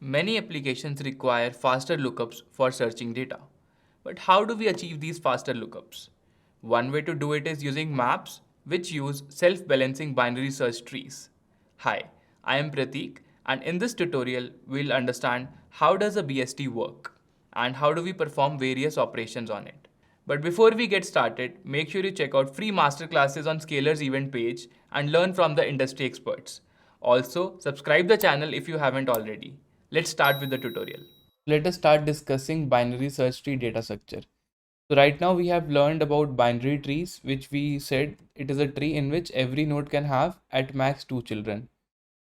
Many applications require faster lookups for searching data. But how do we achieve these faster lookups? One way to do it is using maps which use self-balancing binary search trees. Hi, I am Prateek, and in this tutorial we'll understand how does a BST work and how do we perform various operations on it. But before we get started, make sure you check out free masterclasses on Scalar's event page and learn from the industry experts. Also, subscribe the channel if you haven't already. Let's start with the tutorial. Let us start discussing binary search tree data structure. So right now we have learned about binary trees, which we said it is a tree in which every node can have at max 2 children.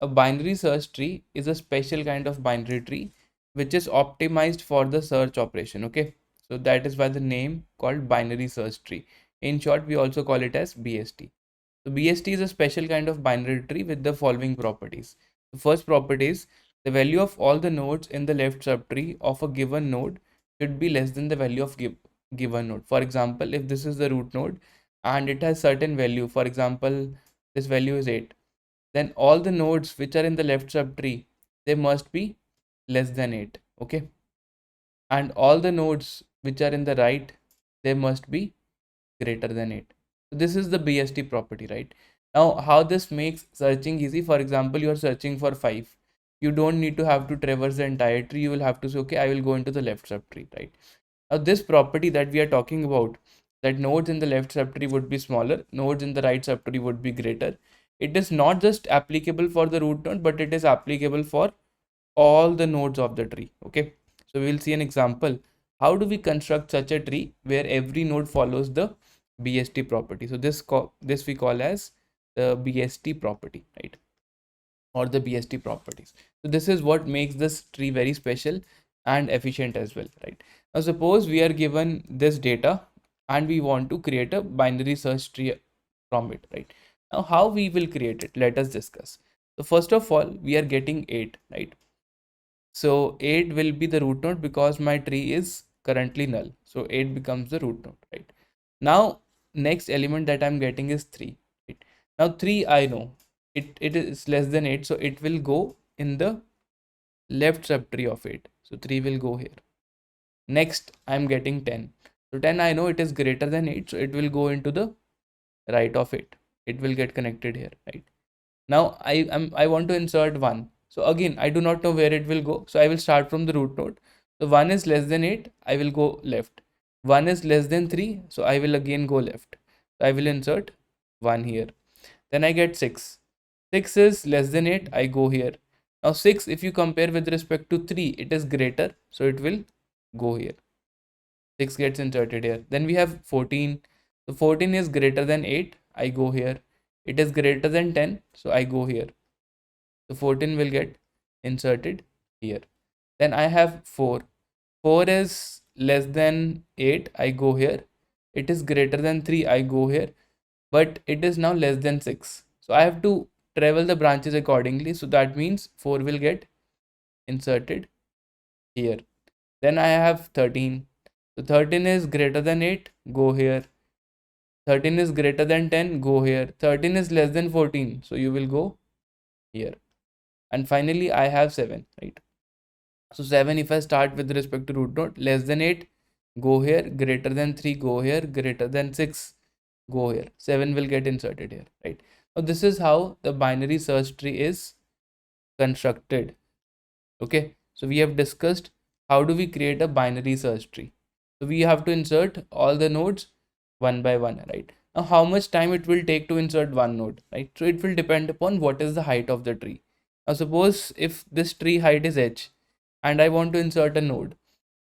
A binary search tree is a special kind of binary tree which is optimized for the search operation. Okay, so that is why the name called binary search tree. In short, we also call it as BST. So BST is a special kind of binary tree with the following properties. The first property is the value of all the nodes in the left subtree of a given node should be less than the value of given node. For example, if this is the root node and it has certain value, for example, this value is 8, then all the nodes which are in the left subtree, they must be less than 8. Okay, and all the nodes which are in the right, they must be greater than 8. So this is the BST property, right? Now how this makes searching easy, for example, you are searching for 5, you don't need to have to traverse the entire tree. You will have to say, okay, I will go into the left subtree, right? Now this property that we are talking about, that nodes in the left subtree would be smaller, nodes in the right subtree would be greater. It is not just applicable for the root node, but it is applicable for all the nodes of the tree. Okay, so we will see an example. How do we construct such a tree where every node follows the BST property? So this we call as the BST property, right? Or the BST properties. So this is what makes this tree very special and efficient as well, right? Now suppose we are given this data and we want to create a binary search tree from it, right? Now how we will create it, let us discuss. So first of all, we are getting 8, right? So 8 will be the root node because my tree is currently null. So 8 becomes the root node, right? Now next element that I'm getting is 3, right? Now 3, I know it is less than 8, so it will go in the left subtree of 8. So 3 will go here. Next I'm getting 10. So 10, I know it is greater than 8, so it will go into the right of 8. It will get connected here, right? Now I want to insert 1. So again, I do not know where it will go. So I will start from the root node. So 1 is less than 8, I will go left. 1 is less than 3, so I will again go left. So I will insert 1 here. Then I get 6. 6 is less than 8, I go here. Now 6, if you compare with respect to 3, it is greater, so it will go here. 6 gets inserted here. Then we have 14. So 14 is greater than 8, I go here. It is greater than 10, so I go here. So 14 will get inserted here. Then I have 4. 4 is less than 8, I go here. It is greater than 3, I go here. But it is now less than 6. So I have to travel the branches accordingly. So that means 4 will get inserted here. Then I have 13. So 13 is greater than 8, go here. 13 is greater than 10, go here. 13 is less than 14, so you will go here. And finally I have 7, right? So 7, if I start with respect to root node, less than 8, go here. Greater than 3, go here. Greater than 6, go here. 7 will get inserted here, right? Now this is how the binary search tree is constructed. Okay, so we have discussed how do we create a binary search tree. So we have to insert all the nodes one by one, right? Now how much time it will take to insert one node, right? So it will depend upon what is the height of the tree. Now suppose if this tree height is h and I want to insert a node,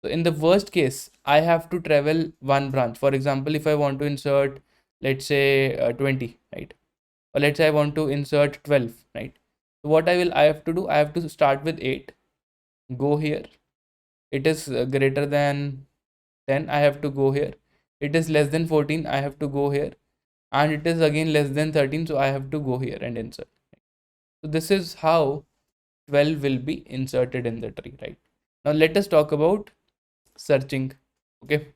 so in the worst case I have to travel one branch. For example, if I want to insert, let's say 20, right? Or let's say I want to insert 12, right? So what I have to do, I have to start with 8, go here. It is greater than 10, I have to go here. It is less than 14, I have to go here. And it is again less than 13, so I have to go here and insert. So this is how 12 will be inserted in the tree, right? Now let us talk about searching. Okay,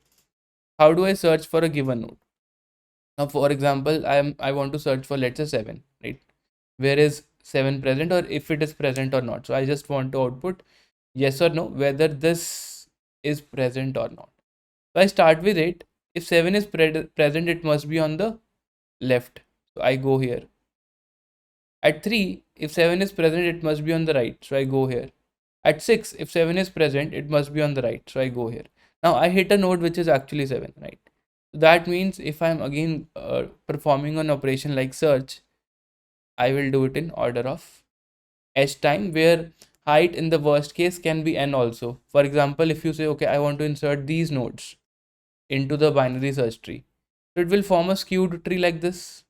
how do I search for a given node? Now for example, I want to search for, let's say 7, right? Where is 7 present, or if it is present or not? So I just want to output yes or no, whether this is present or not. So I start with 8. If 7 is present, it must be on the left. So I go here. At 3, if 7 is present, it must be on the right. So I go here. At 6, if 7 is present, it must be on the right. So I go here. Now I hit a node which is actually 7, right? So that means if I'm again performing an operation like search, I will do it in order of h time, where height in the worst case can be n also. For example, if you say, okay, I want to insert these nodes into the binary search tree, so it will form a skewed tree like this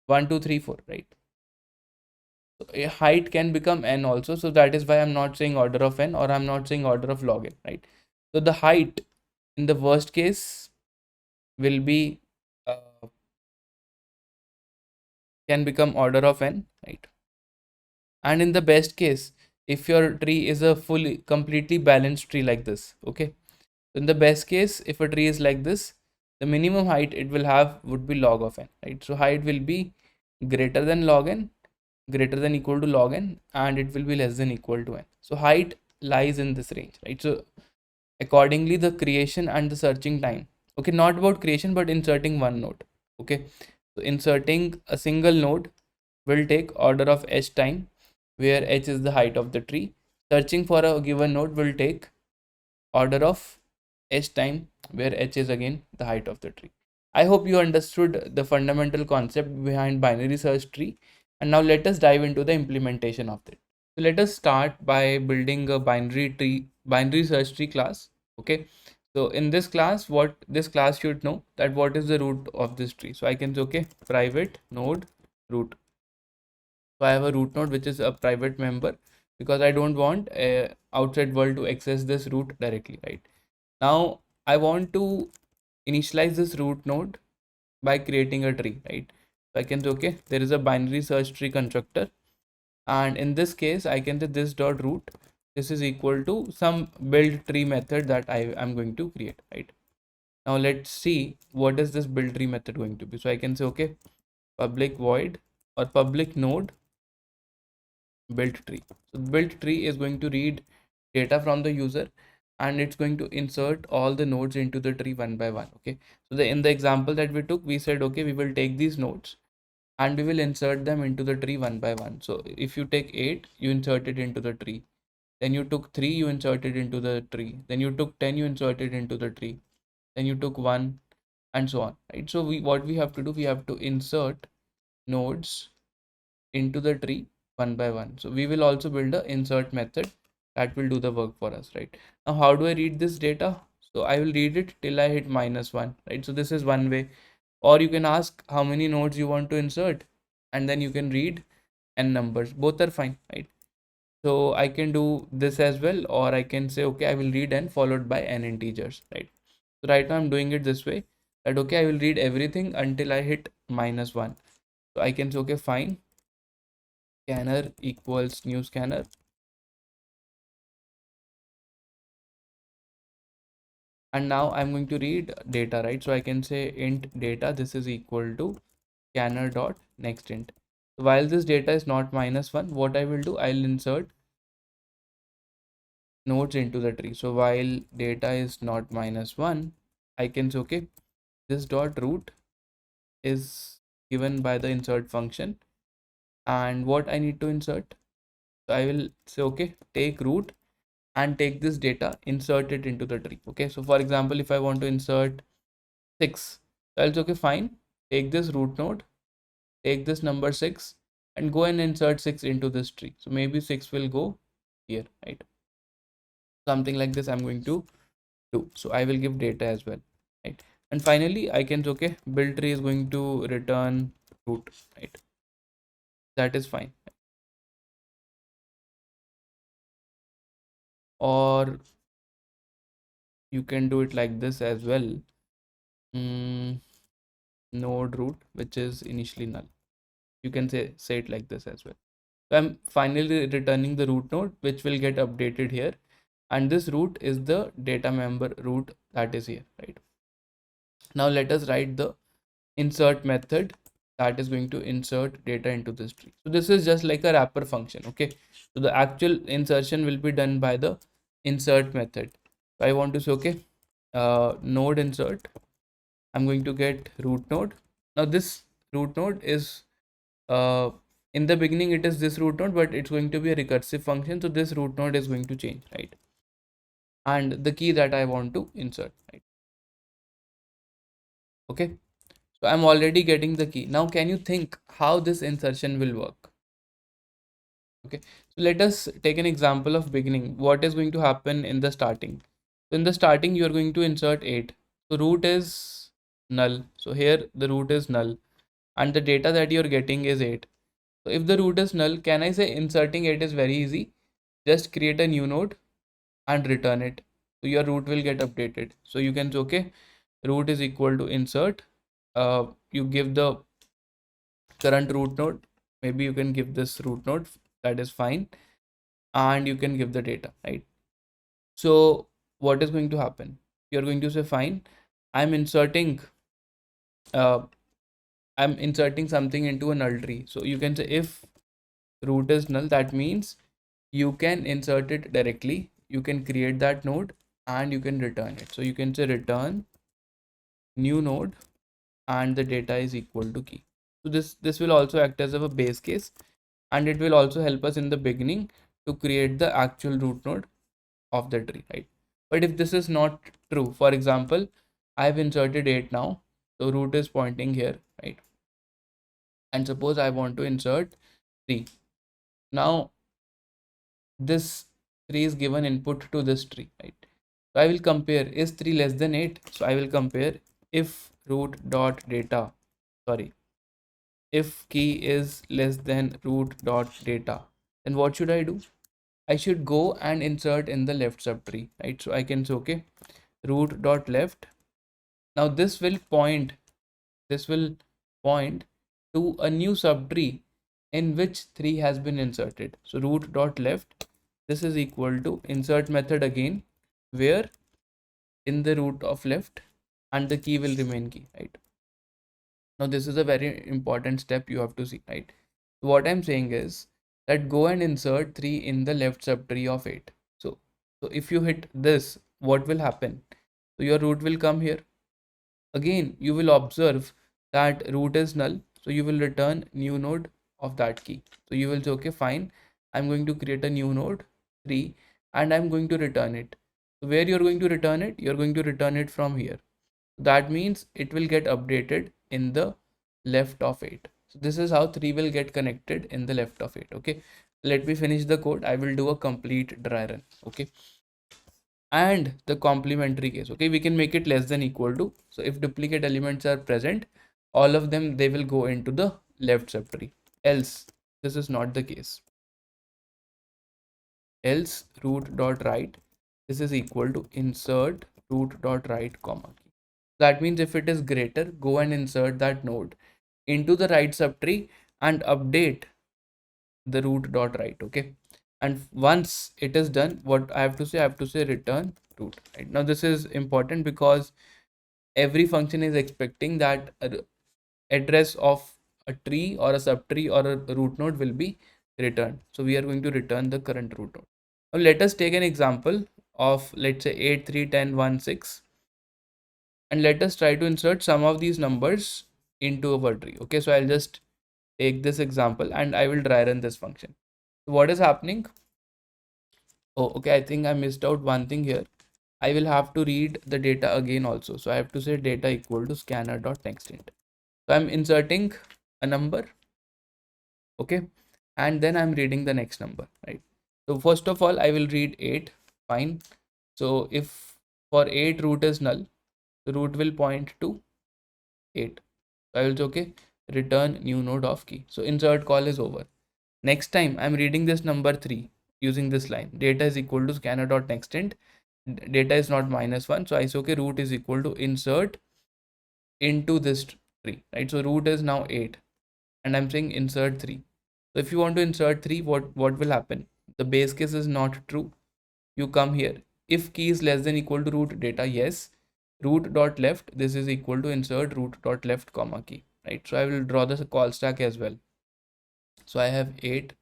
1, 2, 3, 4, right? So a height can become n also. So that is why I'm not saying order of n, or I'm not saying order of log n, right? So the height in the worst case will be can become order of n, right? And in the best case, if your tree is a fully completely balanced tree like this, okay, in the best case, if a tree is like this, the minimum height it will have would be log of n, right? So height will be greater than log n, greater than equal to log n, and it will be less than equal to n. So height lies in this range, right? So accordingly, the creation and the searching time, okay, not about creation but inserting one node, okay, so inserting a single node will take order of h time, where h is the height of the tree. Searching for a given node will take order of h time, where h is again the height of the tree. I hope you understood the fundamental concept behind binary search tree, and now let us dive into the implementation of it. So let us start by building a binary search tree class. Okay. So in this class, what this class should know that what is the root of this tree. So I can say, okay, private node root. So I have a root node which is a private member, because I don't want outside world to access this root directly, right? Now I want to initialize this root node by creating a tree, right? So I can say, okay, there is a binary search tree constructor, and in this case I can say this dot root, this is equal to some build tree method that I am going to create, right? Now let's see what is this build tree method going to be. So I can say, okay, public void or public node build tree. So build tree is going to read data from the user, and it's going to insert all the nodes into the tree one by one. Okay, so in the example that we took, we said, okay, we will take these nodes and we will insert them into the tree one by one. So if you take 8, you insert it into the tree, then you took 3, you inserted into the tree, then you took 10, you inserted into the tree, then you took 1, and so on, right? So what we have to do, we have to insert nodes into the tree one by one. So we will also build a insert method that will do the work for us, right? Now how do I read this data? So I will read it till I hit -1, right? So this is one way. Or you can ask how many nodes you want to insert, and then you can read n numbers. Both are fine, right? So I can do this as well, or I can say, okay, I will read n followed by n integers, right? So right now I'm doing it this way, that okay, I will read everything until I hit -1. So I can say, okay, fine, scanner equals new scanner, and now I'm going to read data, right? So I can say int data, this is equal to scanner dot next int. So while this data is not -1, what I will do, I'll insert nodes into the tree. So while data is not -1, I can say, okay, this dot root is given by the insert function, and what I need to insert, so I will say, okay, take root and take this data, insert it into the tree. Okay, so for example, if I want to insert 6, so I'll say, okay, fine, take this root node, take this number 6, and go and insert 6 into this tree. So maybe 6 will go here, right? Something like this I'm going to do. So I will give data as well, right? And finally I can say, okay, build tree is going to return root, right? That is fine. Or you can do it like this as well. Node root, which is initially null. You can say it like this as well. So I'm finally returning the root node, which will get updated here, and this root is the data member root that is here, right? Now let us write the insert method that is going to insert data into this tree. So this is just like a wrapper function. Okay, so the actual insertion will be done by the insert method. So I want to say, okay, node insert, I'm going to get root node. Now this root node is in the beginning it is this root node, but it's going to be a recursive function, so this root node is going to change, right? And the key that I want to insert, right? Okay, so I'm already getting the key. Now can you think how this insertion will work? Okay, so let us take an example of beginning. What is going to happen in the starting? So in the starting you are going to insert 8. So root is null, so here the root is null and the data that you're getting is 8. So if the root is null, can I say inserting 8 is very easy? Just create a new node and return it. So your root will get updated. So you can say, okay, root is equal to insert. You give the current root node. Maybe you can give this root node, that is fine. And you can give the data, right? So what is going to happen? You're going to say, fine, I'm inserting uh, something into a null tree. So you can say if root is null, that means you can insert it directly. You can create that node and you can return it. So you can say return new node and the data is equal to key. So this will also act as a base case, and it will also help us in the beginning to create the actual root node of the tree, right? But if this is not true, for example, I've inserted 8 now, so root is pointing here, right? And suppose I want to insert 3. Now this 3 is given input to this tree, right? So I will compare, is 3 less than 8? So I will compare if root dot data, sorry, if key is less than root dot data, then what should I do? I should go and insert in the left subtree, right? So I can say, okay, root dot left. Now this will point to a new subtree in which 3 has been inserted. So root dot left, this is equal to insert method again, where in the root of left, and the key will remain key, right? Now this is a very important step you have to see, right? So what I'm saying is that go and insert 3 in the left subtree of 8. So if you hit this, what will happen? So your root will come here. Again, you will observe that root is null, so you will return new node of that key. So you will say, okay, fine, I'm going to create a new node 3 and I'm going to return it. So where you're going to return it? You're going to return it from here. That means it will get updated in the left of 8. So this is how 3 will get connected in the left of 8. Okay, let me finish the code. I will do a complete dry run. Okay, and the complementary case, okay, we can make it less than equal to. So if duplicate elements are present, all of them, they will go into the left subtree, else this is not the case. Else root dot right, this is equal to insert root dot right comma key. That means if it is greater, go and insert that node into the right subtree and update the root dot right. Okay, and once it is done, what I have to say? I have to say return root, right? Now this is important because every function is expecting that address of a tree or a subtree or a root node will be returned. So we are going to return the current root node. Now let us take an example of, let's say, 8 3 10 1 6, and let us try to insert some of these numbers into our tree. Okay, so I'll just take this example and I will dry run this function. So what is happening? Oh, okay, I think I missed out one thing here. I will have to read the data again also. So I have to say data equal to scanner.nextInt. So I'm inserting a number, okay, and then I'm reading the next number, right? So first of all, I will read 8, fine. So if for 8 root is null, the root will point to 8. So I will say, okay, return new node of key. So insert call is over. Next time I'm reading this number 3 using this line, data is equal to scanner.nextInt. Data is not -1, so I say, okay, root is equal to insert into this tree, right? So root is now 8 and I'm saying insert 3. So if you want to insert 3, what will happen? The base case is not true. You come here, if key is less than equal to root data, yes, root dot left, this is equal to insert root dot left comma key, right? So I will draw the call stack as well. So I have 8.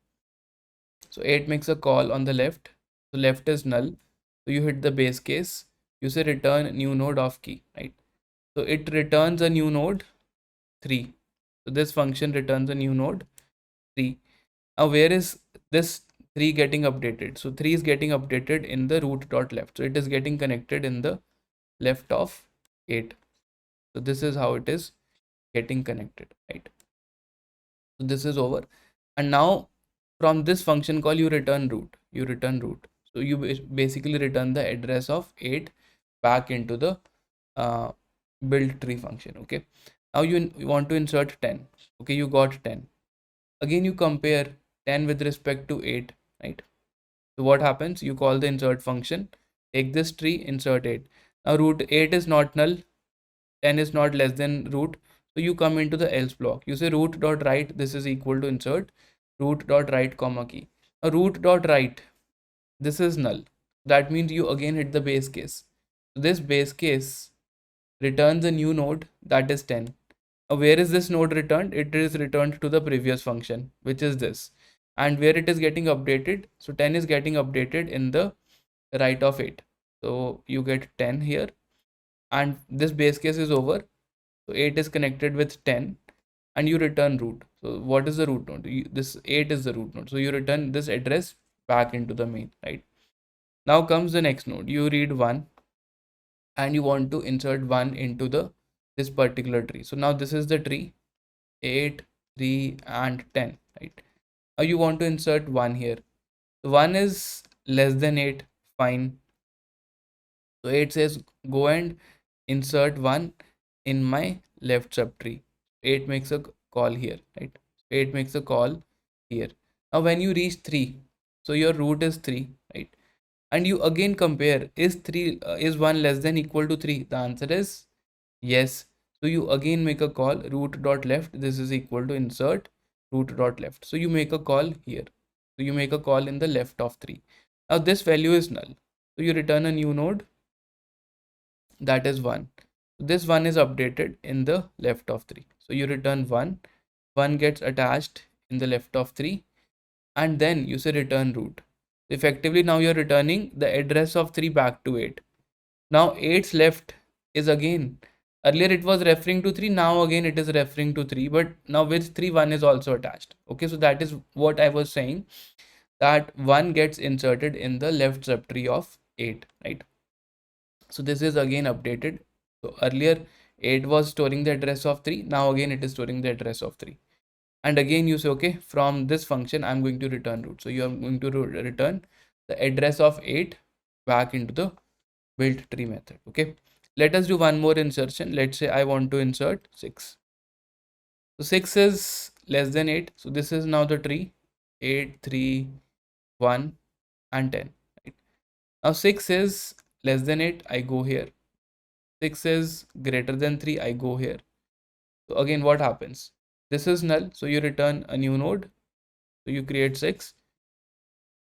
So 8 makes a call on the left. So left is null. So you hit the base case. You say return new node of key, right? So it returns a new node 3. So this function returns a new node 3. Now where is this 3 getting updated? So 3 is getting updated in the root dot left. So it is getting connected in the left of 8. So this is how it is getting connected, right? So this is over. And now from this function call you return root. So you basically return the address of 8 back into the uh, build tree function. Okay, now you want to insert 10. Okay, you got 10. Again you compare 10 with respect to 8, right? So what happens? You call the insert function, take this tree, insert 8. Now root 8 is not null, 10 is not less than root. So you come into the else block. You say root dot write, this is equal to insert root dot write comma key. Now root dot write, this is null. That means you again hit the base case. So this base case returns a new node, that is 10. Now where is this node returned? It is returned to the previous function, which is this. And where it is getting updated? So 10 is getting updated in the right of 8. So you get 10 here, and this base case is over. So 8 is connected with 10 and you return root. So what is the root node? This 8 is the root node. So you return this address back into the main, right? Now comes the next node. You read 1 and you want to insert 1 into this particular tree. So now this is the tree 8, 3 and 10, right? Now you want to insert 1 here. So 1 is less than 8, fine. So 8 says go and insert 1 in my left subtree. 8 makes a call here, right? 8 makes a call here. Now when you reach 3, so your root is 3, right? And you again compare, is 1 less than equal to 3? The answer is yes. So you again make a call root dot left, this is equal to insert root dot left. So you make a call here. So you make a call in the left of 3. Now this value is null. So you return a new node, that is 1. This 1 is updated in the left of 3. So you return 1, 1 gets attached in the left of 3, and then you say return root. Effectively now you're returning the address of 3 back to 8. Now 8's left is again, earlier it was referring to 3, now again it is referring to 3, but now with 3 1 is also attached. Okay, so that is what I was saying, that 1 gets inserted in the left subtree of 8, right? So this is again updated. So earlier 8 was storing the address of 3, now again it is storing the address of 3. And again you say, okay, from this function I'm going to return root. So you are going to return the address of 8 back into the build tree method. Okay, let us do one more insertion. Let's say I want to insert 6. So 6 is less than 8. So this is now the tree 8, 3, 1 and 10, right? Now 6 is less than 8, I go here. 6 is greater than 3, I go here. So again what happens? This is null, so you return a new node. So you create 6.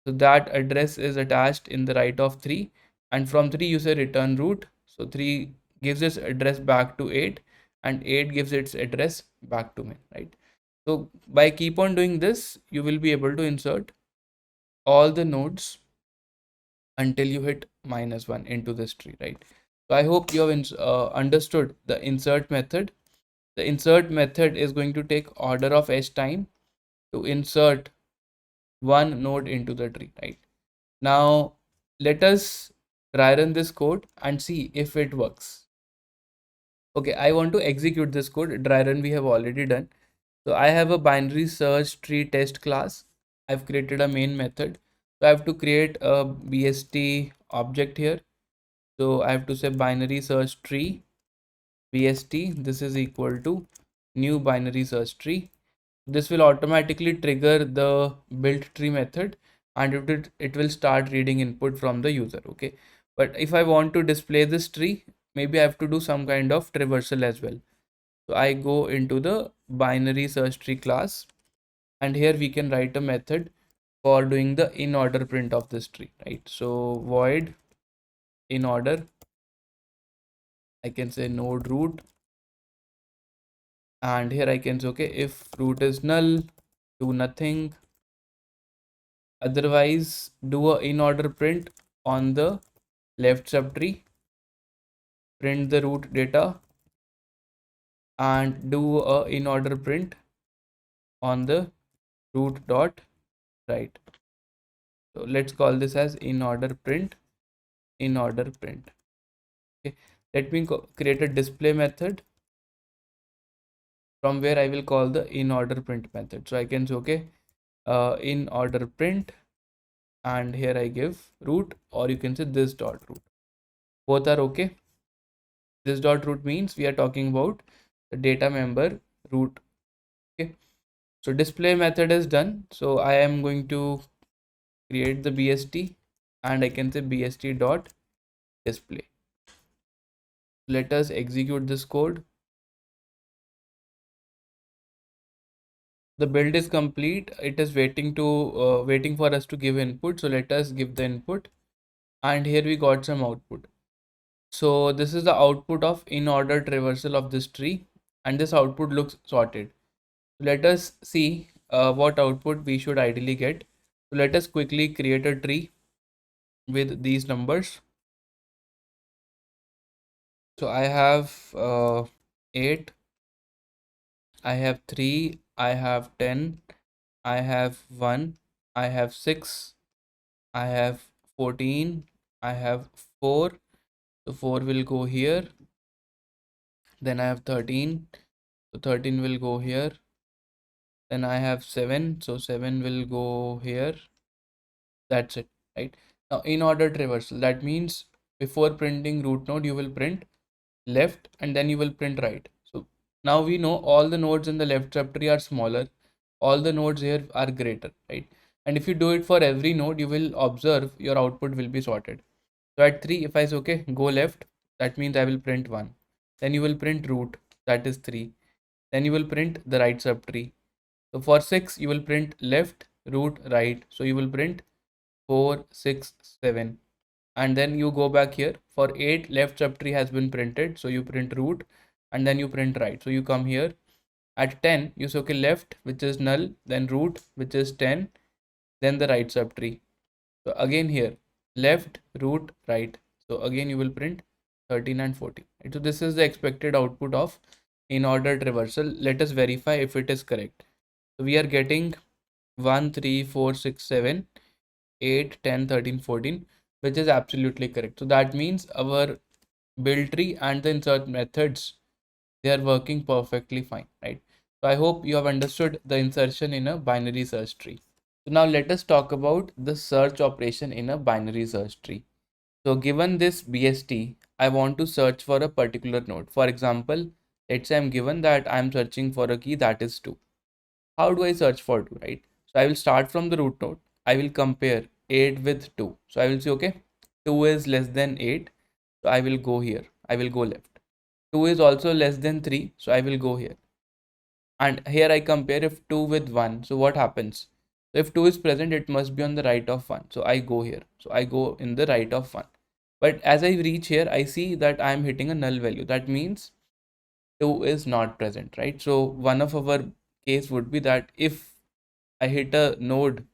So that address is attached in the right of 3, and from 3 you say return root. So 3 gives its address back to 8 and 8 gives its address back to me, right? So by keep on doing this, you will be able to insert all the nodes until you hit -1 into this tree, right? So I hope you have understood the insert method. The insert method is going to take order of h time to insert one node into the tree, right? Now let us try run this code and see if it works. Okay, I want to execute this code. Dry run we have already done. So I have a binary search tree test class. I've created a main method. So I have to create a BST object here. So I have to say binary search tree BST. This is equal to new binary search tree. This will automatically trigger the build tree method, and it will start reading input from the user. Okay, but if I want to display this tree, maybe I have to do some kind of traversal as well. So I go into the binary search tree class, and here we can write a method for doing the in order print of this tree, right? So void in order, I can say node root And here I can say, okay, if root is null, do nothing. Otherwise, do a in order print on the left subtree, print the root data, and do a in order print on the root dot right. So let's call this as in order print, in order print. Okay, let me create a display method from where I will call the in order print method. So I can say, okay, in order print, and here I give root, or you can say this dot root. Both are okay. This dot root means we are talking about the data member root. Okay, so display method is done. So I am going to create the BST, and I can say BST dot display. Let us execute this code. The build is complete. It is waiting for us to give input. So let us give the input, and here we got some output. So this is the output of in order traversal of this tree, and this output looks sorted. Let us see what output we should ideally get. So let us quickly create a tree with these numbers. So I have 8, I have 3, I have 10, I have 1, I have 6, I have 14, I have 4. So 4 will go here. Then I have 13. So 13 will go here. Then I have 7. So 7 will go here. That's it, right? Now in order traversal, that means before printing root node, you will print left and then you will print right. So now we know all the nodes in the left subtree are smaller, all the nodes here are greater, right? And if you do it for every node, you will observe your output will be sorted. So at 3, if I say okay, go left, that means I will print 1. Then you will print root, that is 3. Then you will print the right subtree. So for 6, you will print left, root, right. So you will print 4, 6, 7. And then you go back here. For 8, left subtree has been printed. So you print root and then you print right. So you come here. At 10, you say okay, left, which is null, then root, which is 10, then the right subtree. So again here, left, root, right. So again you will print 13 and 14. Right? So this is the expected output of in order traversal. Let us verify if it is correct. So we are getting 1, 3, 4, 6, 7, 8, 10, 13, 14, which is absolutely correct. So that means our build tree and the insert methods, they are working perfectly fine, right? So I hope you have understood the insertion in a binary search tree. So now let us talk about the search operation in a binary search tree. So given this BST, I want to search for a particular node. For example, let's say I'm given that I'm searching for a key that is 2. How do I search for 2, right? So I will start from the root node. I will compare 8 with 2. So I will say, okay, 2 is less than 8. So I will go here. I will go left. 2 is also less than 3. So I will go here. And here I compare if 2 with 1. So what happens? So if 2 is present, it must be on the right of 1. So I go here. So I go in the right of 1. But as I reach here, I see that I am hitting a null value. That means 2 is not present, right? So one of our case would be that if I hit a node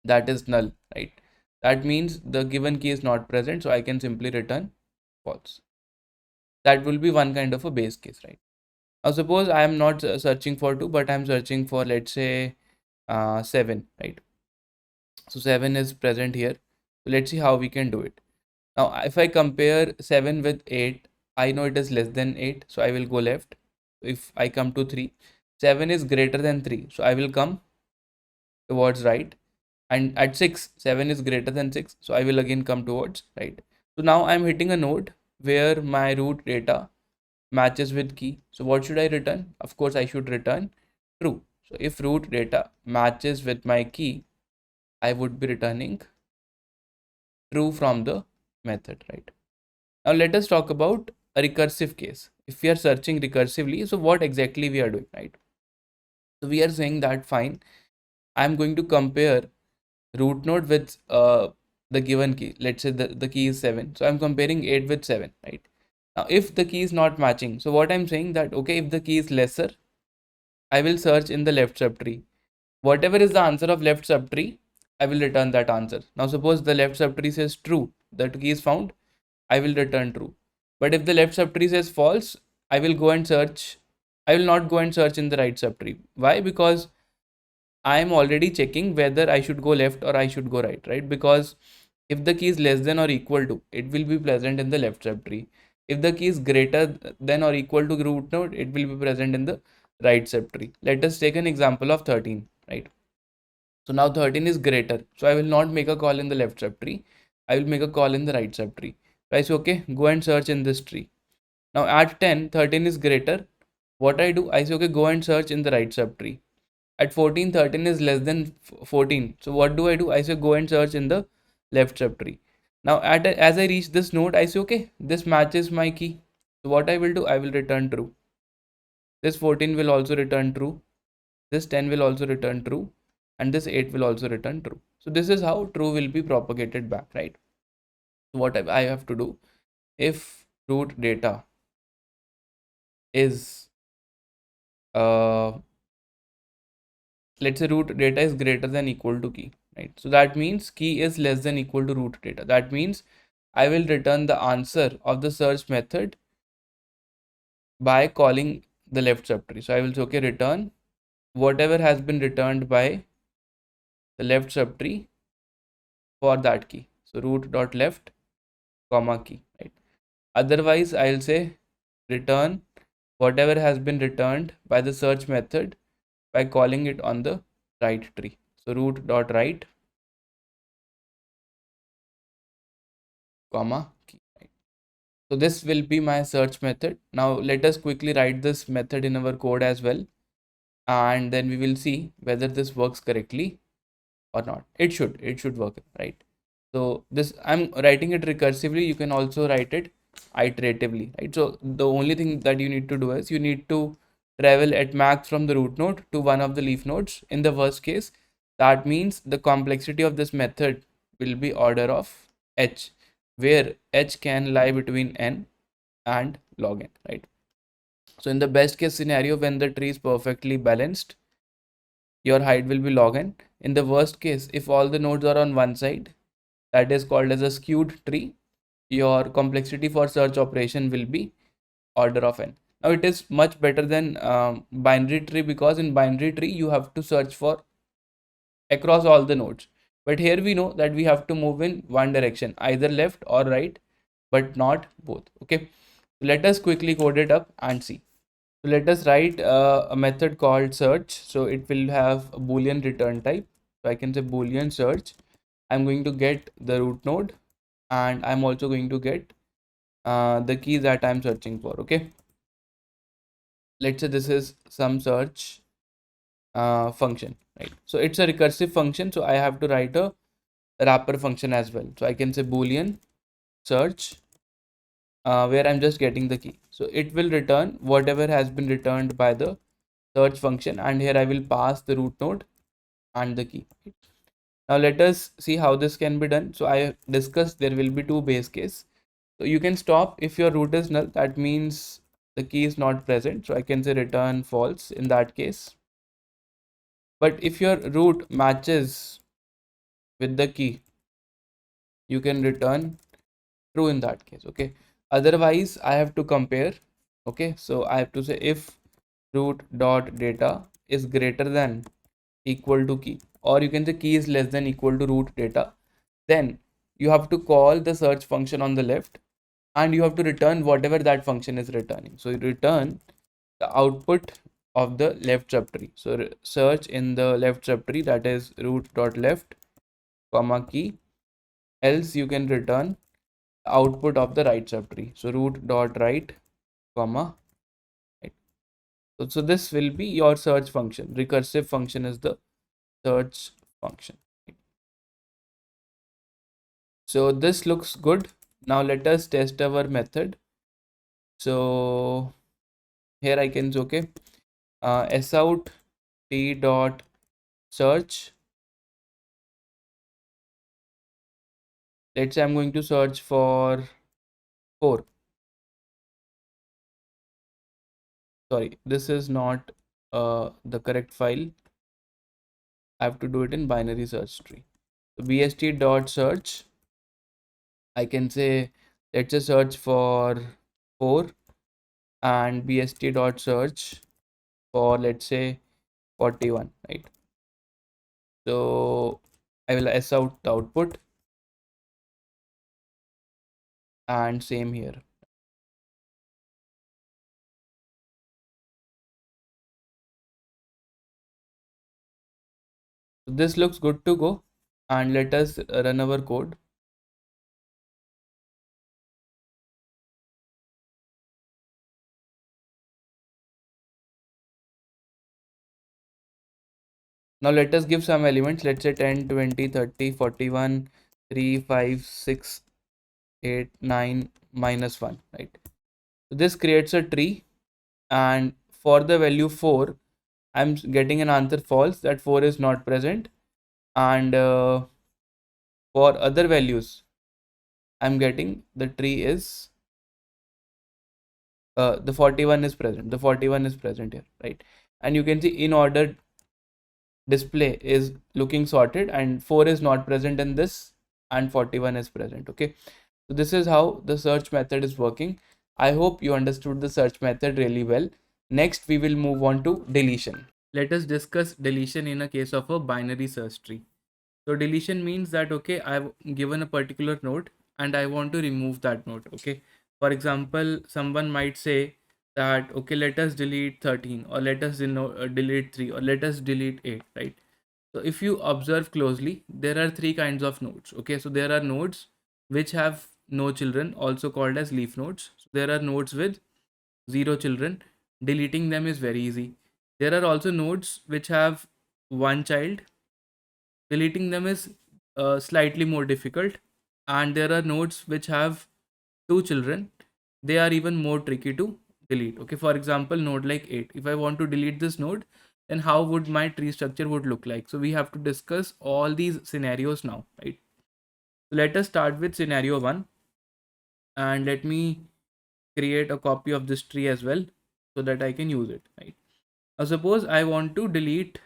that is null, right? That means the given key is not present. So I can simply return false. That will be one kind of a base case, right? Now suppose I am not searching for 2, but I am searching for, let's say, 7, right? So 7 is present here. So let's see how we can do it. Now if I compare 7 with 8, I know it is less than 8. So I will go left. If I come to 3, 7 is greater than 3. So I will come towards right. And at 6, 7 is greater than 6. So I will again come towards right. So now I'm hitting a node where my root data matches with key. So what should I return? Of course, I should return true. So if root data matches with my key, I would be returning true from the method, right? Now let us talk about a recursive case. If we are searching recursively, so what exactly we are doing, right? So we are saying that fine, I'm going to compare root node with the given key. Let's say the key is 7. So I'm comparing 8 with 7, right? Now, if the key is not matching, so what I'm saying that, okay, if the key is lesser, I will search in the left subtree. Whatever is the answer of left subtree, I will return that answer. Now, suppose the left subtree says true, that key is found, I will return true. But if the left subtree says false, I will go and search. I will not go and search in the right subtree. Why? Because I am already checking whether I should go left or I should go right, right? Because if the key is less than or equal to, it will be present in the left subtree. If the key is greater than or equal to root node, it will be present in the right subtree. Let us take an example of 13, right? So now 13 is greater. So I will not make a call in the left subtree. I will make a call in the right subtree. So I say, okay, go and search in this tree. Now at 10, 13 is greater. What I do, I say, okay, go and search in the right subtree. At 14, 13 is less than 14. So what do? I say, go and search in the left subtree. Now as I reach this node, I say, okay, this matches my key. So what I will do, I will return true. This 14 will also return true. This 10 will also return true. And this 8 will also return true. So this is how true will be propagated back, right? So what I have to do, if root data is let's say root data is greater than equal to key, right? So that means key is less than equal to root data. That means I will return the answer of the search method by calling the left subtree. So I will say, okay, return whatever has been returned by the left subtree for that key. So root dot left comma key, right? Otherwise, I'll say return whatever has been returned by the search method by calling it on the right tree. So root dot right comma key. Right? So this will be my search method. Now let us quickly write this method in our code as well, and then we will see whether this works correctly or not. It should work, right? So this, I'm writing it recursively. You can also write it iteratively, right? So the only thing that you need to do is you need to travel at max from the root node to one of the leaf nodes. In the worst case, that means the complexity of this method will be order of h, where h can lie between n and log n, right? So in the best case scenario, when the tree is perfectly balanced, your height will be log n. In the worst case, if all the nodes are on one side, that is called as a skewed tree, your complexity for search operation will be order of n. Now it is much better than binary tree, because in binary tree you have to search for across all the nodes, but here we know that we have to move in one direction, either left or right, but not both. Okay, let us quickly code it up and see. So let us write a method called search. So it will have a boolean return type. So I can say boolean search. I'm going to get the root node, and I'm also going to get the key that I'm searching for. Okay, let's say this is some search function, right? So it's a recursive function, so I have to write a wrapper function as well. So I can say boolean search, where I'm just getting the key. So it will return whatever has been returned by the search function, and here I will pass the root node and the key. Now let us see how this can be done. So I discussed there will be two base case. So you can stop if your root is null, that means the key is not present. So I can say return false in that case. But if your root matches with the key, you can return true in that case. Okay, otherwise I have to compare. Okay, so I have to say if root dot data is greater than equal to key, or you can say key is less than equal to root data, then you have to call the search function on the left, and you have to return whatever that function is returning. So you return the output of the left subtree. So search in the left subtree, that is root dot left comma key, else you can return the output of the right subtree. So root dot right comma right. So this will be your search function. Recursive function is the search function. So this looks good. Now let us test our method. So here I can say, okay, sout t dot search. Let's say I'm going to search for 4. Sorry, this is not the correct file. I have to do it in binary search tree. So bst dot search, I can say, let's just search for 4, and bst dot search for, let's say, 41, right? So I will s out the output, and same here. So this looks good to go, and let us run our code. Now let us give some elements, let's say 10, 20, 30, 41, 3, 5, 6, 8, 9, -1, right? So this creates a tree, and for the value 4, I'm getting an answer false, that 4 is not present. And for other values, I'm getting the tree is the 41 is present. The 41 is present here, right? And you can see in order display is looking sorted, and 4 is not present in this, and 41 is present. Okay, so this is how the search method is working. I hope you understood the search method really well. Next we will move on to deletion. Let us discuss deletion in a case of a binary search tree. So deletion means that, okay, I've given a particular node and I want to remove that node. Okay, for example, someone might say that, okay, let us delete 13, or let us delete 3, or let us delete 8, right? So if you observe closely, there are three kinds of nodes. Okay, so there are nodes which have no children, also called as leaf nodes. So there are nodes with 0 children. Deleting them is very easy. There are also nodes which have one child. Deleting them is slightly more difficult. And there are nodes which have two children. They are even more tricky to delete. Okay, for example, node like 8. If I want to delete this node, then how would my tree structure would look like? So we have to discuss all these scenarios now, right? So let us start with scenario 1, and let me create a copy of this tree as well so that I can use it, right? Now suppose I want to delete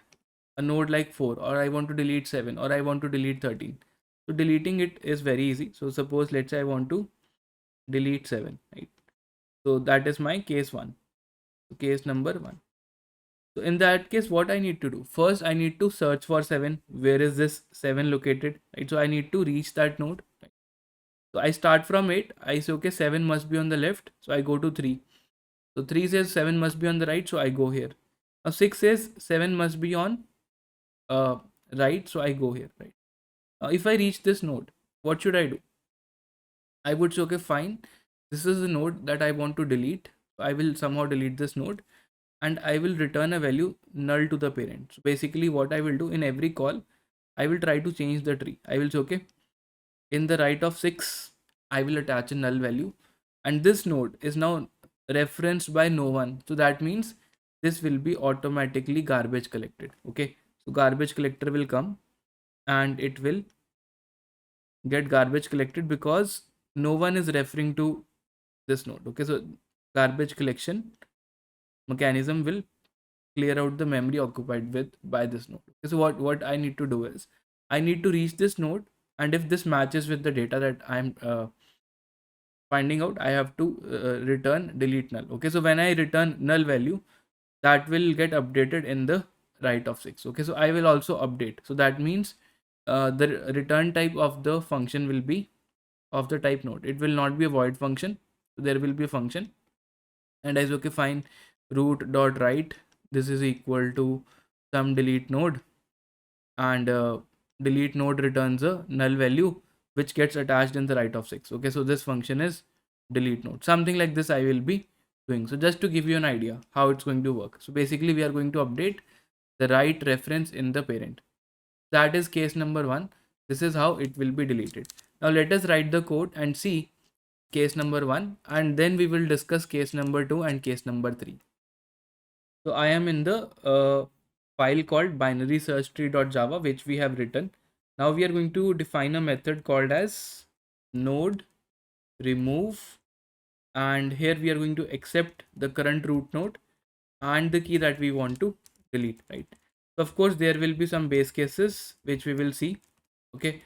a node like 4, or I want to delete 7, or I want to delete 13. So deleting it is very easy. So suppose, let's say I want to delete 7, right? So that is my case 1. So case number 1. So in that case, what I need to do? First, I need to search for 7. Where is this 7 located? Right? So I need to reach that node. Right? So I start from 8. I say, okay, 7 must be on the left. So I go to 3. So 3 says 7 must be on the right. So I go here. Now 6 says 7 must be on uh, right. So I go here, right? If I reach this node, what should I do? I would say, okay, fine. This is the node that I want to delete. So I will somehow delete this node, and I will return a value null to the parent. So basically what I will do in every call, I will try to change the tree. I will say, okay, in the right of 6, I will attach a null value, and this node is now referenced by no one. So that means this will be automatically garbage collected. Okay, so garbage collector will come, and it will get garbage collected because no one is referring to this node. Okay, so garbage collection mechanism will clear out the memory occupied with by this node. Okay, so what I need to do is I need to reach this node, and if this matches with the data that I'm finding out, I have to return delete null. Okay, so when I return null value, that will get updated in the right of 6. Okay, so I will also update. So that means the return type of the function will be of the type node. It will not be a void function. So there will be a function, and I say, okay, fine, root dot write, this is equal to some delete node, and delete node returns a null value which gets attached in the right of 6. Okay, so this function is delete node, something like this I will be doing. So just to give you an idea how it's going to work, so basically we are going to update the right reference in the parent. That is case number 1. This is how it will be deleted. Now let us write the code and see case number 1, and then we will discuss case number 2 and case number 3. So I am in the file called binary search tree.java, which we have written. Now we are going to define a method called as node remove, and here we are going to accept the current root node, and the key that we want to delete, right? So of course there will be some base cases which we will see, okay,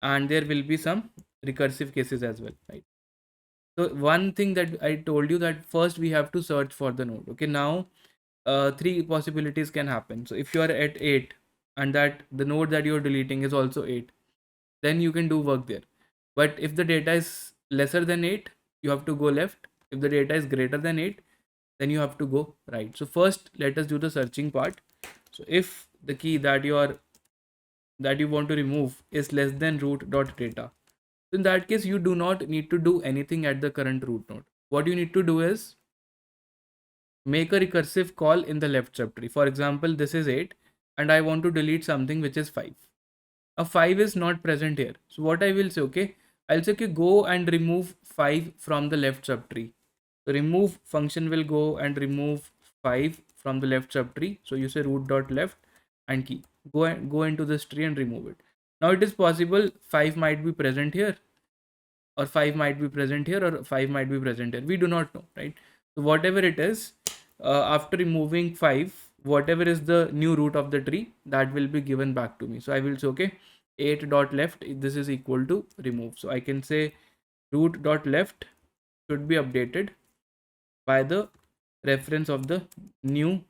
and there will be some recursive cases as well, right? So one thing that I told you, that first we have to search for the node. Okay, now three possibilities can happen. So if you are at 8 and that the node that you're deleting is also 8, then you can do work there. But if the data is lesser than 8, you have to go left. If the data is greater than 8, then you have to go right. So first let us do the searching part. So if the key that you want to remove is less than root dot data, in that case you do not need to do anything at the current root node. What you need to do is make a recursive call in the left subtree. For example, this is 8 and I want to delete something which is 5. A 5 is not present here. So what I will say, okay, I'll say, okay, go and remove 5 from the left subtree. The remove function will go and remove 5 from the left subtree. So you say root dot left and key. Go into this tree and remove it. Now it is possible 5 might be present here, or 5 might be present here, or 5 might be present here. We do not know, right? So whatever it is, after removing 5, whatever is the new root of the tree, that will be given back to me. So I will say, okay, 8 dot left, this is equal to remove. So I can say root dot left should be updated by the reference of the new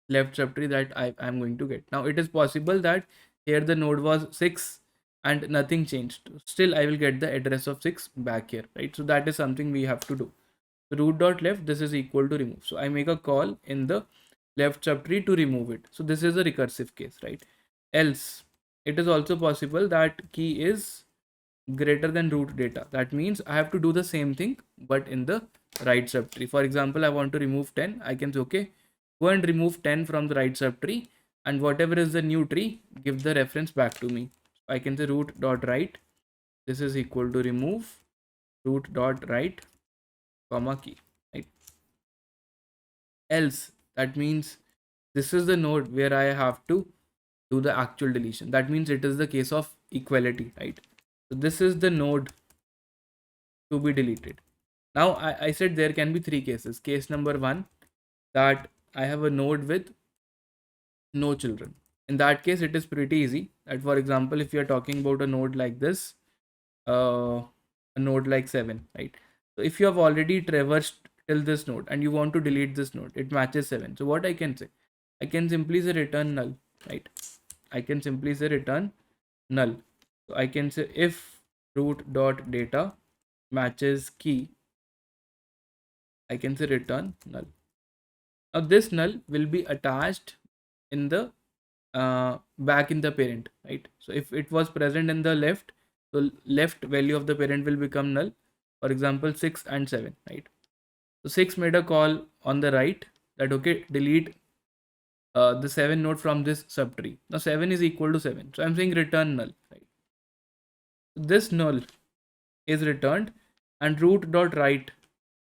left subtree that I'm going to get. Now it is possible that here the node was 6 and nothing changed. Still I will get the address of 6 back here, right? So that is something we have to do. So root dot left, this is equal to remove. So I make a call in the left subtree to remove it. So this is a recursive case, right? Else it is also possible that key is greater than root data. That means I have to do the same thing but in the right subtree. For example, I want to remove 10. I can say, okay, go and remove 10 from the right subtree, and whatever is the new tree, give the reference back to me. I can say root dot right, this is equal to remove root dot right comma key, right? Else, that means this is the node where I have to do the actual deletion. That means it is the case of equality, right? So this is the node to be deleted. Now I said there can be three cases. Case number 1, that I have a node with no children. In that case it is pretty easy. That for example, if you are talking about a node like this, a node like 7, right? So if you have already traversed till this node and you want to delete this node, it matches 7. So what I can say, I can simply say return null, right? I can simply say return null. So I can say if root dot data matches key, I can say return null. Now this null will be attached in the back in the parent, right? So if it was present in the left, so left value of the parent will become null. For example, 6 and 7, right? So 6 made a call on the right that, okay, delete the 7 node from this subtree. Now 7 is equal to 7, so I'm saying return null, right? This null is returned, and root dot right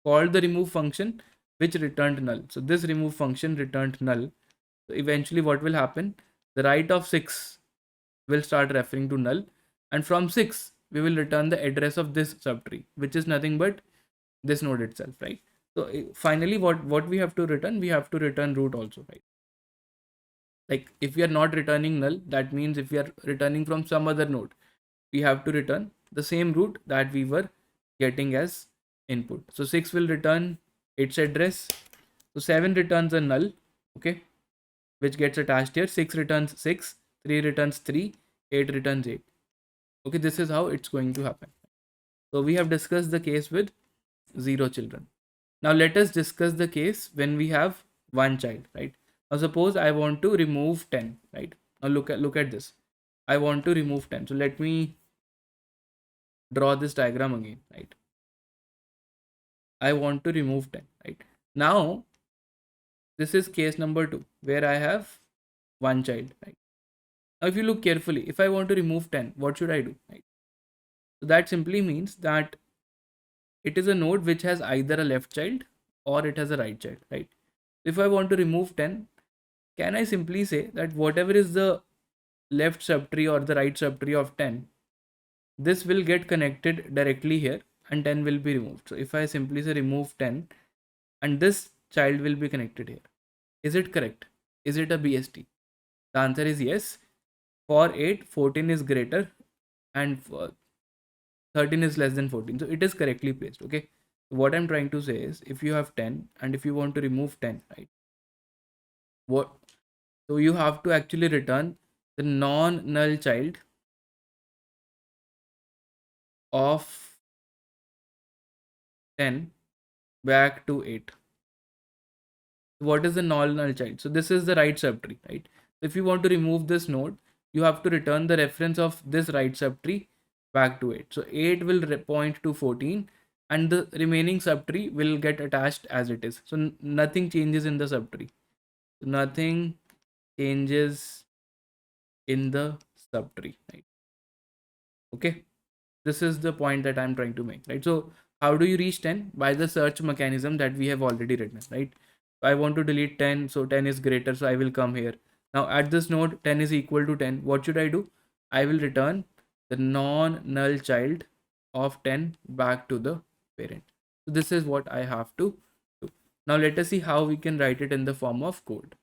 called the remove function which returned null. So this remove function returned null. So eventually what will happen, the right of 6 will start referring to null, and from 6 we will return the address of this subtree, which is nothing but this node itself, right? So finally what we have to return, we have to return root also, right? Like if we are not returning null, that means if we are returning from some other node, we have to return the same root that we were getting as input. So 6 will return its address. So 7 returns a null, okay, which gets attached here. 6 returns 6, 3 returns 3, 8 returns 8. Okay, this is how it's going to happen. So we have discussed the case with 0 children. Now let us discuss the case when we have one child, right? Now suppose I want to remove 10, right? Now look at this. I want to remove 10. So let me draw this diagram again, right? I want to remove 10, right? Now this is case number 2 where I have one child, right? Now if you look carefully, if I want to remove 10, what should I do, right? So that simply means that it is a node which has either a left child or it has a right child, right? If I want to remove 10, can I simply say that whatever is the left subtree or the right subtree of 10, this will get connected directly here and 10 will be removed. So if I simply say remove 10 and this child will be connected here. Is it correct? Is it a BST? The answer is yes. For 8, 14 is greater and 13 is less than 14. So it is correctly placed. Okay. What I'm trying to say is if you have 10 and if you want to remove 10, right? What? So you have to actually return the non-null child of 10 back to 8. What is the null child? So this is the right subtree, right? So if you want to remove this node, you have to return the reference of this right subtree back to 8. So 8 will point to 14 and the remaining subtree will get attached as it is. So nothing changes in the subtree. So nothing changes in the subtree, right? Okay. This is the point that I'm trying to make, right? So how do you reach 10? By the search mechanism that we have already written, right? I want to delete 10, so 10 is greater, so I will come here. Now at this node 10 is equal to 10. What should I do? I will return the non-null child of 10 back to the parent. So this is what I have to do. Now let us see how we can write it in the form of code.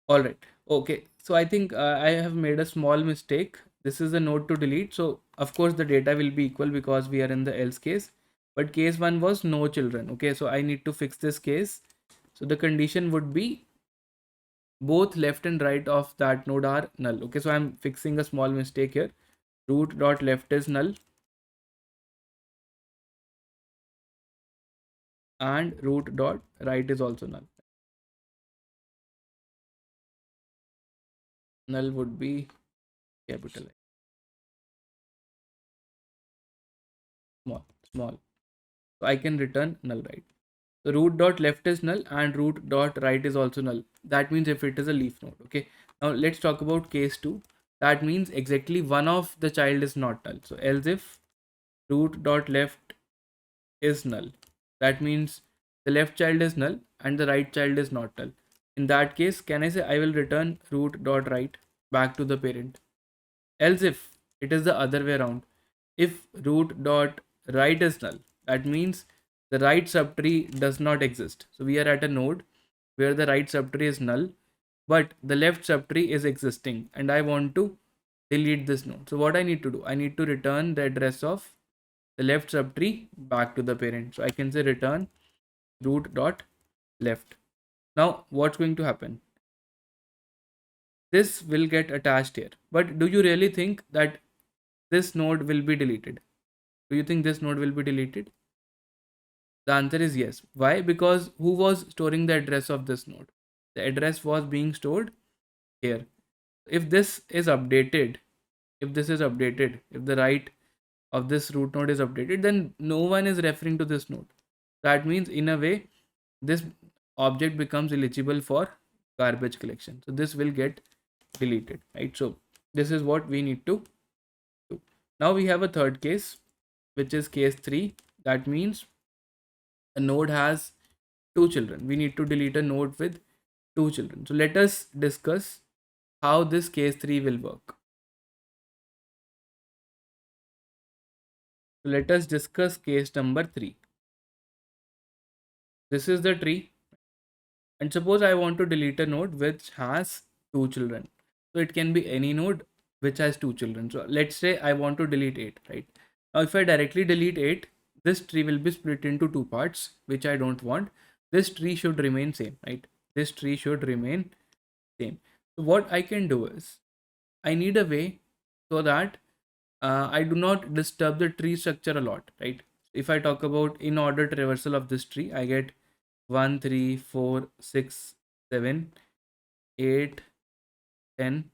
All right. Okay. So I think I have made a small mistake. This is the node to delete. So of course the data will be equal because we are in the else case. But case 1 was no children. Okay. So I need to fix this case. So the condition would be both left and right of that node are null. Okay. So I'm fixing a small mistake here. Root dot left is null. And root dot right is also null. Null would be capital I. Small. So I can return null, right? So root dot left is null and root dot right is also null. That means if it is a leaf node. Okay. Now let's talk about case 2. That means exactly one of the child is not null. So else if root dot left is null, that means the left child is null and the right child is not null. In that case, can I say I will return root dot right back to the parent? Else if it is the other way around, if root dot right is null, that means the right subtree does not exist. So we are at a node where the right subtree is null, but the left subtree is existing and I want to delete this node. So what I need to do, I need to return the address of the left subtree back to the parent. So I can say return root dot left. Now what's going to happen? This will get attached here. But do you really think that this node will be deleted? Do you think this node will be deleted? The answer is yes. Why? Because who was storing the address of this node? The address was being stored here. If this is updated, if the right of this root node is updated, then no one is referring to this node. That means in a way, this object becomes eligible for garbage collection. So this will get deleted, right? So this is what we need to do. Now we have a third case, which is case 3. That means a node has 2 children. We need to delete a node with 2 children. So let us discuss how this case 3 will work. So let us discuss case number 3. This is the tree. And suppose I want to delete a node which has 2 children. So it can be any node which has 2 children. So let's say I want to delete 8, right? Now if I directly delete 8, this tree will be split into 2 parts, which I don't want. This tree should remain same, right? This tree should remain same. So what I can do is, I need a way so that I do not disturb the tree structure a lot, right? If I talk about in order traversal of this tree, I get 1, 3, 4, 6, 7, 8, 10,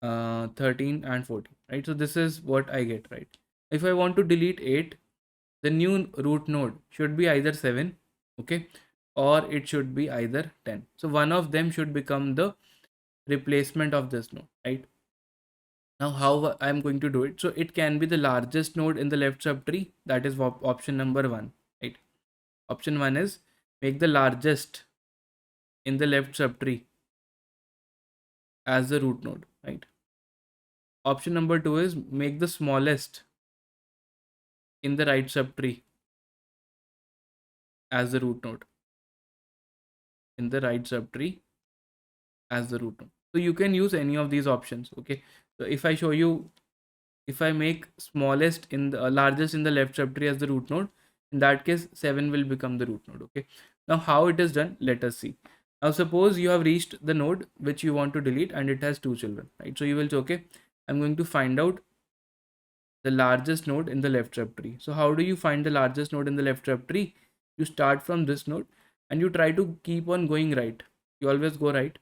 13 and 14, right? So this is what I get, right? If I want to delete 8, the new root node should be either 7, okay, or it should be either 10. So one of them should become the replacement of this node, right? Now how I'm going to do it? So it can be the largest node in the left subtree. That is option number 1, right? Option 1 is make the largest in the left subtree as the root node, right? Option number 2 is make the smallest in the right subtree as the root node, in the right subtree as the root node. So you can use any of these options. Okay, so if I show you, if I make smallest in the largest in the left subtree as the root node, in that case 7 will become the root node. Okay, now how it is done, let us see. Now suppose you have reached the node which you want to delete and it has two children, right? So you will say, okay, I'm going to find out the largest node in the left subtree. So how do you find the largest node in the left subtree? You start from this node and you try to keep on going right. You always go right,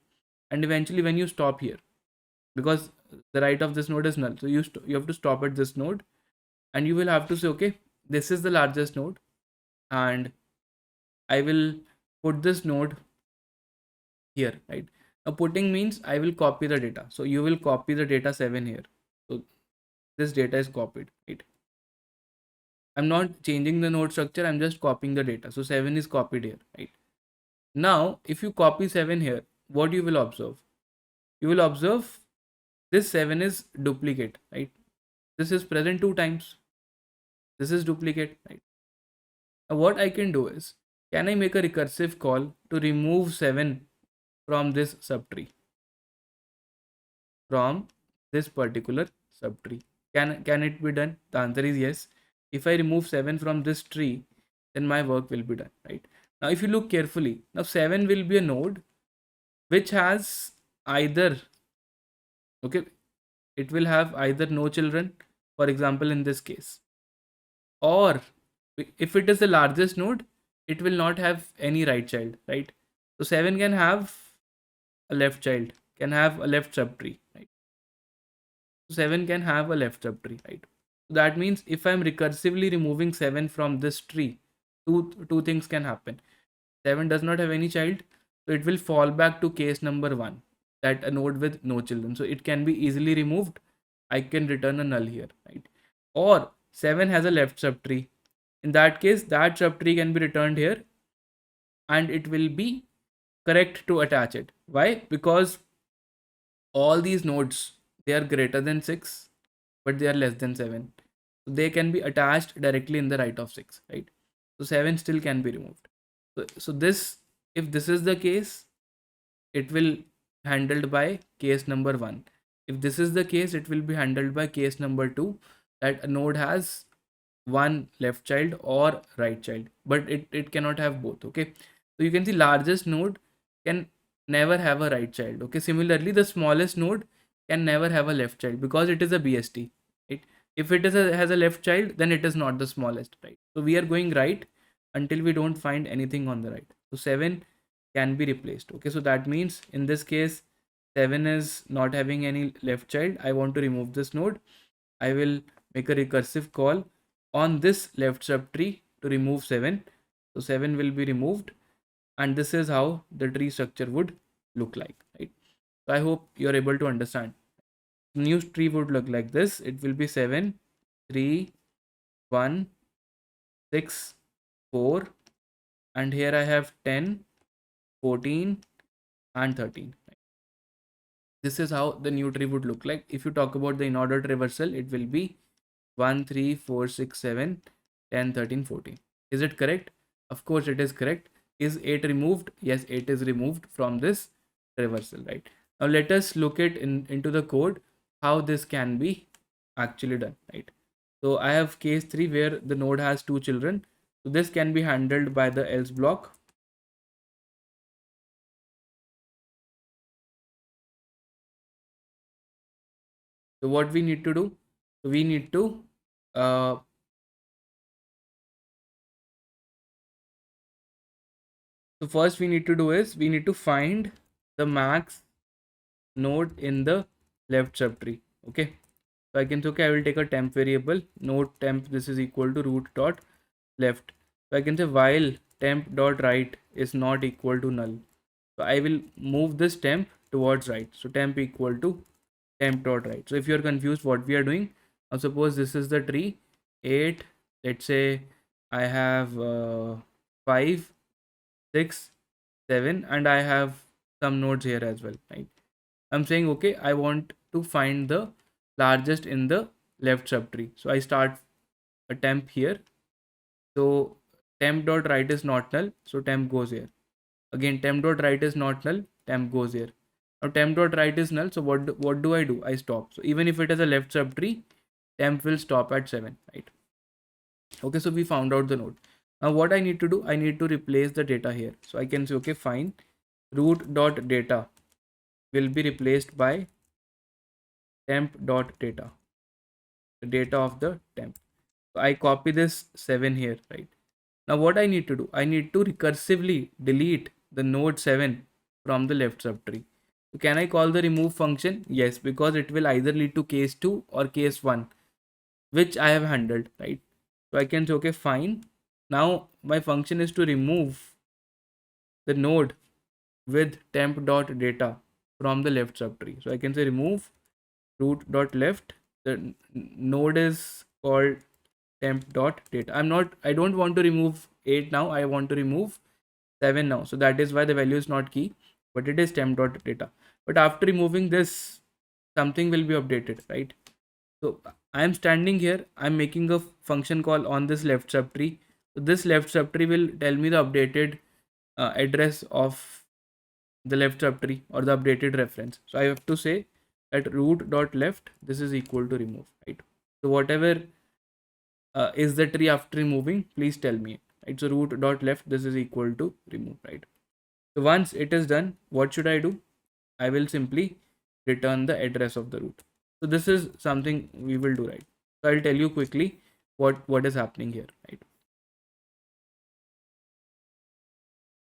and eventually when you stop here, because the right of this node is null, so you have to stop at this node, and you will have to say, okay, this is the largest node, and I will put this node here, right? Now putting means I will copy the data, so you will copy the data 7 here. So this data is copied, right? I'm not changing the node structure, I'm just copying the data. So 7 is copied here, right? Now, if you copy 7 here, what you will observe? You will observe this 7 is duplicate, right? This is present two times. This is duplicate, right? Now, what I can do is, can I make a recursive call to remove 7 from this subtree? From this particular subtree. Can it be done? The answer is yes. If I remove 7 from this tree, then my work will be done, right? Now if you look carefully, now 7 will be a node which has either, okay, it will have either no children, for example in this case, or if it is the largest node, it will not have any right child, right? So 7 can have a left child, can have a left subtree, right? 7 can have a left subtree, right? So that means if I'm recursively removing 7 from this tree, two things can happen. 7 does not have any child, so it will fall back to case number 1, that a node with no children. So it can be easily removed. I can return a null here, right? Or 7 has a left subtree. In that case, that subtree can be returned here and it will be correct to attach it. Why? Because all these nodes, they are greater than 6, but they are less than 7. So they can be attached directly in the right of 6, right? So 7 still can be removed. So this, if this is the case, it will handled by case number 1. If this is the case, it will be handled by case number 2, that a node has one left child or right child, but it cannot have both. Okay, so you can see largest node can never have a right child. Okay, similarly the smallest node can never have a left child because it is a BST, right? If it is has a left child, then it is not the smallest, right? So we are going right until we don't find anything on the right. So 7 can be replaced. Okay, so that means in this case 7 is not having any left child. I want to remove this node. I will make a recursive call on this left subtree to remove 7. So 7 will be removed, and this is how the tree structure would look like, right? So I hope you're able to understand. New tree would look like this. It will be 7, 3, 1, 6, 4, and here I have 10, 14, and 13. This is how the new tree would look like. If you talk about the in-order traversal, it will be 1, 3, 4, 6, 7, 10, 13, 14. Is it correct? Of course it is correct. Is 8 removed? Yes, 8 is removed from this traversal, right? Now let us look at into the code how this can be actually done, right? So I have case 3 where the node has two children. So this can be handled by the else block. So what we need to do? We need to uh, so first we need to do is we need to find the max node in the left subtree. Okay, so I can say, okay, I will take a temp variable, node temp, this is equal to root dot left. So I can say while temp dot right is not equal to null, so I will move this temp towards right. So temp equal to temp dot right. So if you are confused what we are doing, now suppose this is the tree 8, let's say I have 5, 6, 7, and I have some nodes here as well, right? I'm saying, okay, I want to find the largest in the left subtree. So I start a temp here. So temp.write is not null, so temp goes here. Again, temp.write is not null, temp goes here. Now temp.write is null, so what do I do? I stop. So even if it is a left subtree, temp will stop at 7, right? Okay, so we found out the node. Now what I need to do, I need to replace the data here. So I can say, okay, fine, root.data will be replaced by temp.data, the data of the temp. So I copy this 7 here, right? Now what I need to do, I need to recursively delete the node 7 from the left subtree. So can I call the remove function? Yes, because it will either lead to case 2 or case 1, which I have handled, right? So I can say, okay, fine. Now my function is to remove the node with temp.data from the left subtree. So I can say remove root.left. The node is called temp.data. I don't want to remove 8 now. I want to remove 7 now. So that is why the value is not key, but it is temp.data. But after removing this, something will be updated, right? So I am standing here. I'm making a function call on this left subtree. So this left subtree will tell me the updated address of the left subtree or the updated reference. So I have to say that root.left, this is equal to remove, right? So whatever is the tree after removing, please tell me, right? So root.left, this is equal to remove, right? So once it is done, what should I do? I will simply return the address of the root. So this is something we will do, right? So I'll tell you quickly what is happening here, right?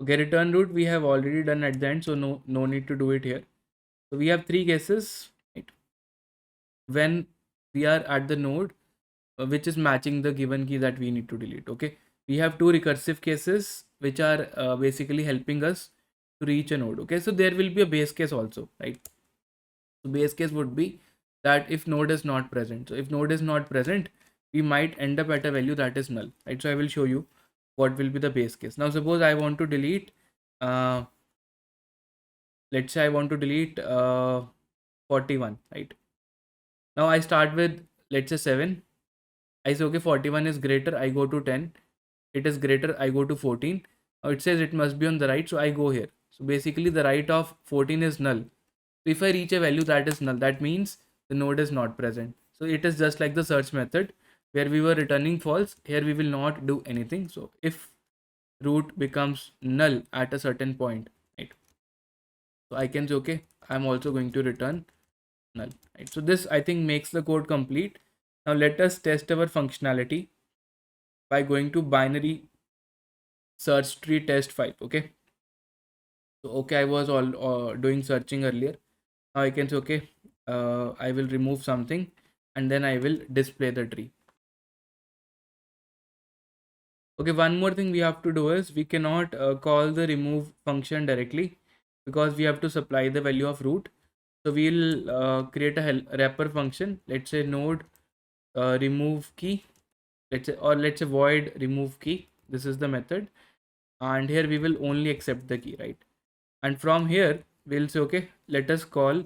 Okay, return root we have already done at the end, so no need to do it here. So we have 3 cases, right? When we are at the node which is matching the given key that we need to delete. Okay, we have 2 recursive cases which are basically helping us to reach a node. Okay, so there will be a base case also, right? So base case would be that if node is not present. So if node is not present, we might end up at a value that is null, right? So I will show you what will be the base case. Now suppose I want to delete let's say I want to delete 41, right? Now I start with, let's say, 7. I say, okay, 41 is greater, I go to 10. It is greater, I go to 14. Now it says it must be on the right, so I go here. So basically the right of 14 is null. So if I reach a value that is null, that means the node is not present. So it is just like the search method where we were returning false. Here we will not do anything. So if root becomes null at a certain point, right? So I can say, okay, I'm also going to return null, right? So this, I think, makes the code complete. Now let us test our functionality by going to binary search tree test file. Okay, so okay, I was all doing searching earlier. Now I can say, okay, I will remove something and then I will display the tree. Okay, one more thing we have to do is we cannot call the remove function directly because we have to supply the value of root. So we'll create a wrapper function. Let's say node remove key, let's say void remove key. This is the method, and here we will only accept the key, right? And from here we'll say, okay, let us call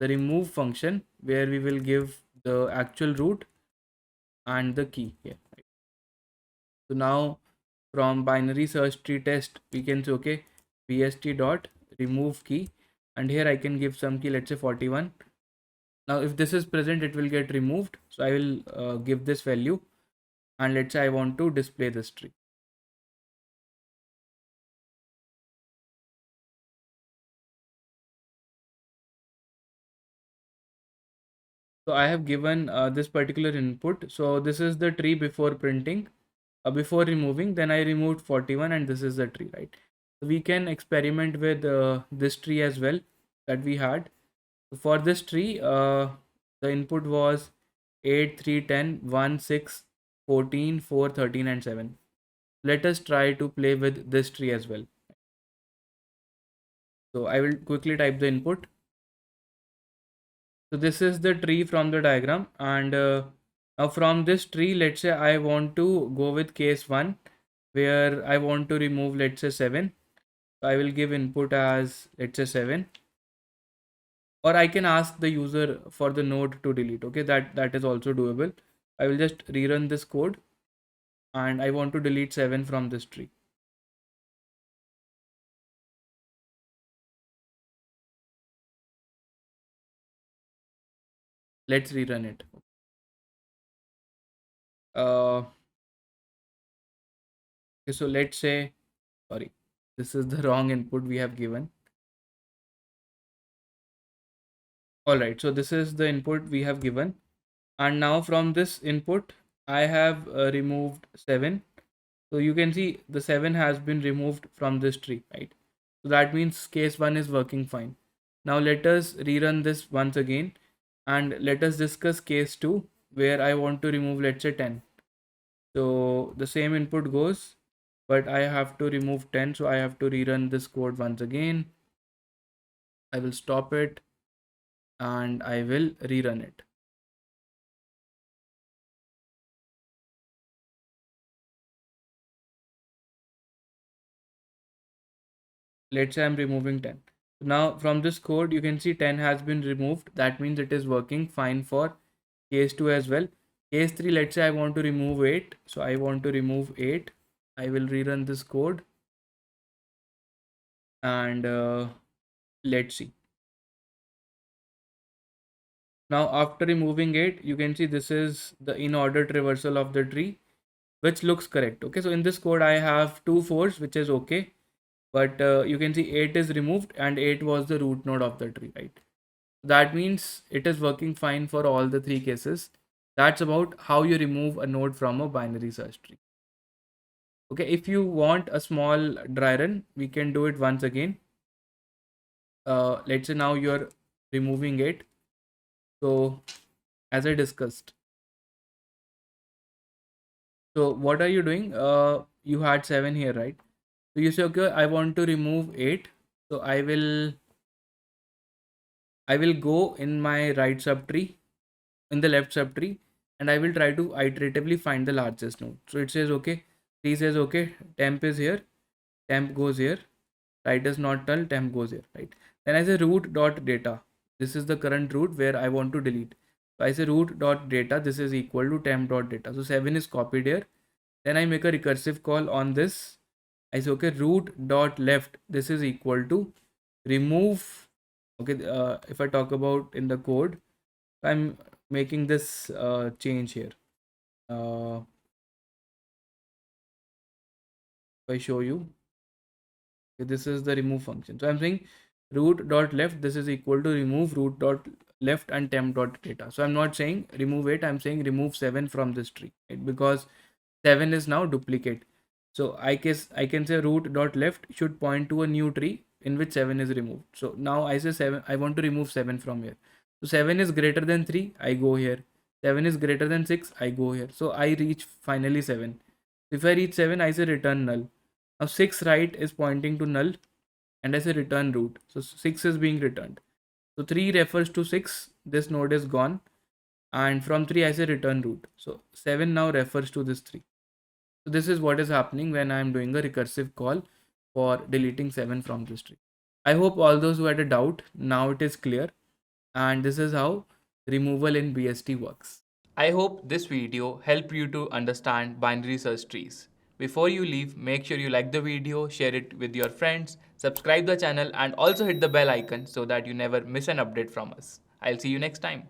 the remove function where we will give the actual root and the key here, right? So now from binary search tree test we can say, okay, bst dot remove key, and here I can give some key, let's say 41. Now if this is present, it will get removed, so I will give this value, and let's say I want to display this tree. So I have given this particular input. So this is the tree before printing, before removing, then I removed 41 and this is the tree, right? So we can experiment with this tree as well that we had. For this tree, the input was 8, 3, 10, 1, 6, 14, 4, 13 and 7. Let us try to play with this tree as well. So I will quickly type the input. So this is the tree from the diagram, and now from this tree, let's say I want to go with case 1 where I want to remove, let's say, 7. So I will give input as, let's say, 7, or I can ask the user for the node to delete. Okay, that is also doable. I will just rerun this code, and I want to delete 7 from this tree. Let's rerun it. Uh, okay, so let's say, sorry, this is the wrong input we have given. All right, so this is the input we have given, and now from this input I have removed 7. So you can see the 7 has been removed from this tree, right? So that means case 1 is working fine. Now let us rerun this once again, and let us discuss case 2 where I want to remove, let's say, 10. So the same input goes, but I have to remove 10, so I have to rerun this code once again. I will stop it and I will rerun it. Let's say I'm removing 10. Now from this code you can see 10 has been removed. That means it is working fine for case 2 as well. Case 3, let's say I want to remove 8. So I want to remove 8. I will rerun this code and let's see. Now after removing 8, you can see this is the in order traversal of the tree, which looks correct. Okay, so in this code I have 2 4s, which is okay, but you can see 8 is removed and 8 was the root node of the tree, right? That means it is working fine for all the 3 cases. That's about how you remove a node from a binary search tree. Okay, if you want a small dry run, we can do it once again. Let's say now you're removing it. So as I discussed, so what are you doing? You had 7 here, right? So you say, okay, I want to remove 8. So I will go in my right subtree, in the left subtree, and I will try to iteratively find the largest node. So it says okay, 3 says okay, temp is here, temp goes here, right is not null, temp goes here, right? Then I say root dot data. This is the current root where I want to delete. So I say root dot data, this is equal to temp dot data. So 7 is copied here. Then I make a recursive call on this. I say okay, root dot left, this is equal to remove. Okay, if I talk about in the code, I'm making this change here. If I show you, okay, this is the remove function. So I'm saying root dot left, this is equal to remove root dot left and temp dot data. So I'm not saying remove 8, I'm saying remove 7 from this tree, right? Because 7 is now duplicate. So I guess I can say root dot left should point to a new tree in which 7 is removed. So now I say 7, I want to remove 7 from here. So 7 is greater than 3, I go here. 7 is greater than 6, I go here. So I reach finally 7. If I reach 7, I say return null. Now 6 right is pointing to null and I say return root. So 6 is being returned. So 3 refers to 6, this node is gone. And from 3 I say return root. So 7 now refers to this 3. So this is what is happening when I am doing a recursive call for deleting 7 from this tree. I hope all those who had a doubt, now it is clear. And this is how removal in BST works. I hope this video helped you to understand binary search trees. Before you leave, make sure you like the video, share it with your friends, subscribe the channel and also hit the bell icon so that you never miss an update from us. I'll see you next time.